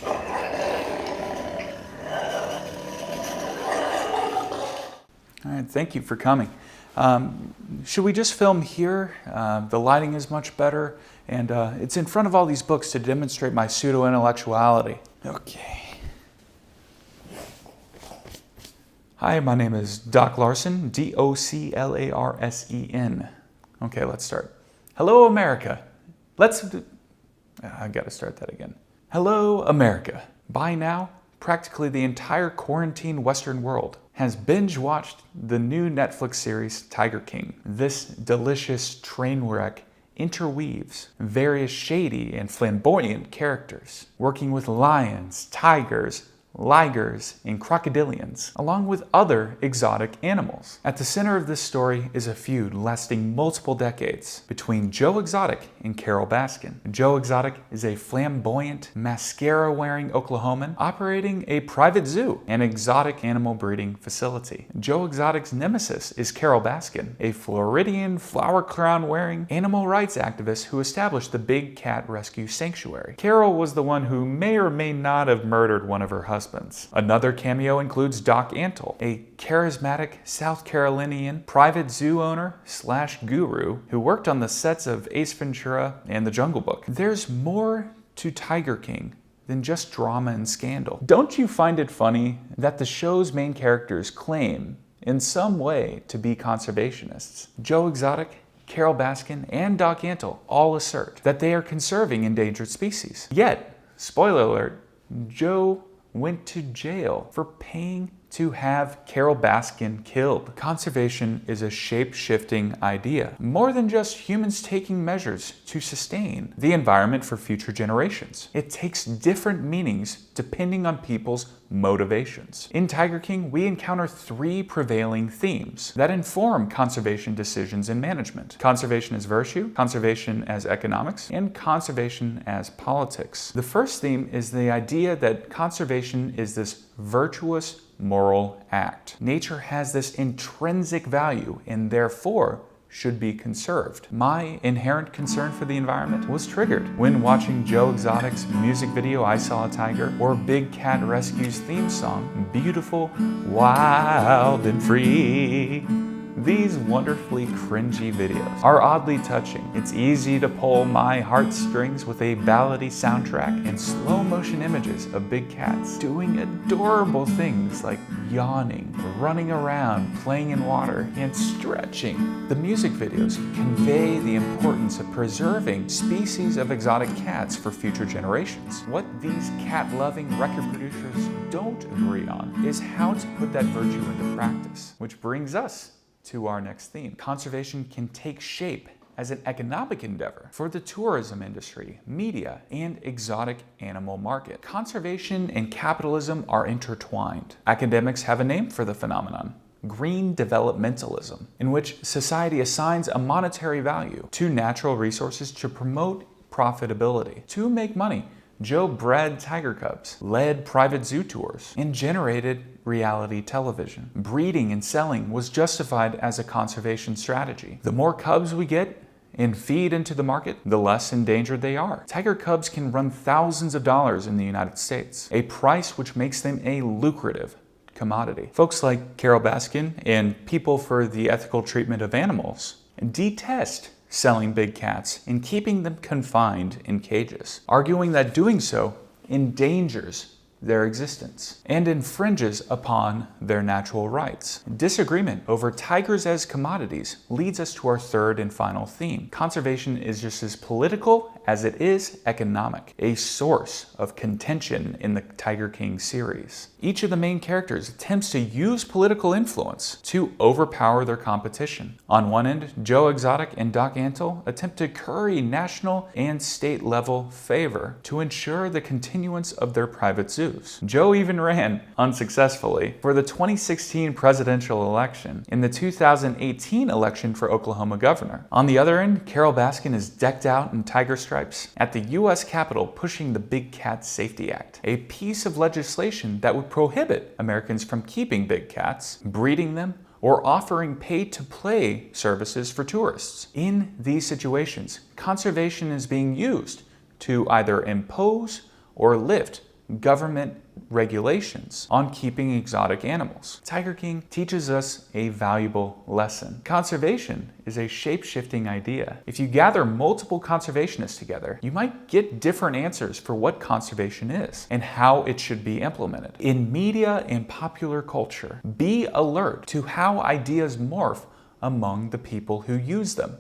All right, thank you for coming. Should we just film here? The lighting is much better, and it's in front of all these books to demonstrate my pseudo-intellectuality. Okay. Hi, my name is Doc Larsen, D-O-C-L-A-R-S-E-N. Okay, let's start. Hello, America. I gotta start that again. Hello, America. By now, practically the entire quarantined Western world has binge-watched the new Netflix series Tiger King. This delicious train wreck interweaves various shady and flamboyant characters, working with lions, tigers, ligers, and crocodilians, along with other exotic animals. At the center of this story is a feud lasting multiple decades between Joe Exotic and Carole Baskin. Joe Exotic is a flamboyant, mascara-wearing Oklahoman operating a private zoo and exotic animal breeding facility. Joe Exotic's nemesis is Carole Baskin, a Floridian flower crown-wearing animal rights activist who established the Big Cat Rescue Sanctuary. Carole was the one who may or may not have murdered one of her husbands. Another cameo includes Doc Antle, a charismatic South Carolinian private zoo owner / guru who worked on the sets of Ace Ventura and The Jungle Book. There's more to Tiger King than just drama and scandal. Don't you find it funny that the show's main characters claim, in some way, to be conservationists? Joe Exotic, Carole Baskin, and Doc Antle all assert that they are conserving endangered species. Yet, spoiler alert, Joe went to jail for paying to have Carole Baskin killed. Conservation is a shape-shifting idea, more than just humans taking measures to sustain the environment for future generations. It takes different meanings depending on people's motivations. In Tiger King, we encounter three prevailing themes that inform conservation decisions and management: conservation as virtue, conservation as economics, and conservation as politics. The first theme is the idea that conservation is this virtuous moral act. Nature has this intrinsic value and therefore should be conserved. My inherent concern for the environment was triggered when watching Joe Exotic's music video I Saw a Tiger or Big Cat Rescue's theme song, Beautiful, Wild and Free. These wonderfully cringy videos are oddly touching. It's easy to pull my heartstrings with a ballady soundtrack and slow motion images of big cats doing adorable things like yawning, running around, playing in water, and stretching. The music videos convey the importance of preserving species of exotic cats for future generations. What these cat-loving record producers don't agree on is how to put that virtue into practice, which brings us to our next theme. Conservation can take shape as an economic endeavor for the tourism industry, media, and exotic animal market. Conservation and capitalism are intertwined. Academics have a name for the phenomenon: green developmentalism, in which society assigns a monetary value to natural resources to promote profitability. To make money, Joe bred tiger cubs, led private zoo tours, and generated reality television. Breeding and selling was justified as a conservation strategy. The more cubs we get and feed into the market, the less endangered they are. Tiger cubs can run thousands of dollars in the United States, a price which makes them a lucrative commodity. Folks like Carole Baskin and people for the ethical treatment of animals detest selling big cats and keeping them confined in cages, arguing that doing so endangers their existence and infringes upon their natural rights. Disagreement over tigers as commodities leads us to our third and final theme. Conservation is just as political as it is economic, a source of contention in the Tiger King series. Each of the main characters attempts to use political influence to overpower their competition. On one end, Joe Exotic and Doc Antle attempt to curry national and state level favor to ensure the continuance of their private zoos. Joe even ran, unsuccessfully, for the 2016 presidential election and the 2018 election for Oklahoma governor. On the other end, Carole Baskin is decked out in tiger stripes at the U.S. Capitol pushing the Big Cat Safety Act, a piece of legislation that would prohibit Americans from keeping big cats, breeding them, or offering pay-to-play services for tourists. In these situations, conservation is being used to either impose or lift government regulations on keeping exotic animals. Tiger King teaches us a valuable lesson. Conservation is a shape-shifting idea. If you gather multiple conservationists together, you might get different answers for what conservation is and how it should be implemented. In media and popular culture, be alert to how ideas morph among the people who use them.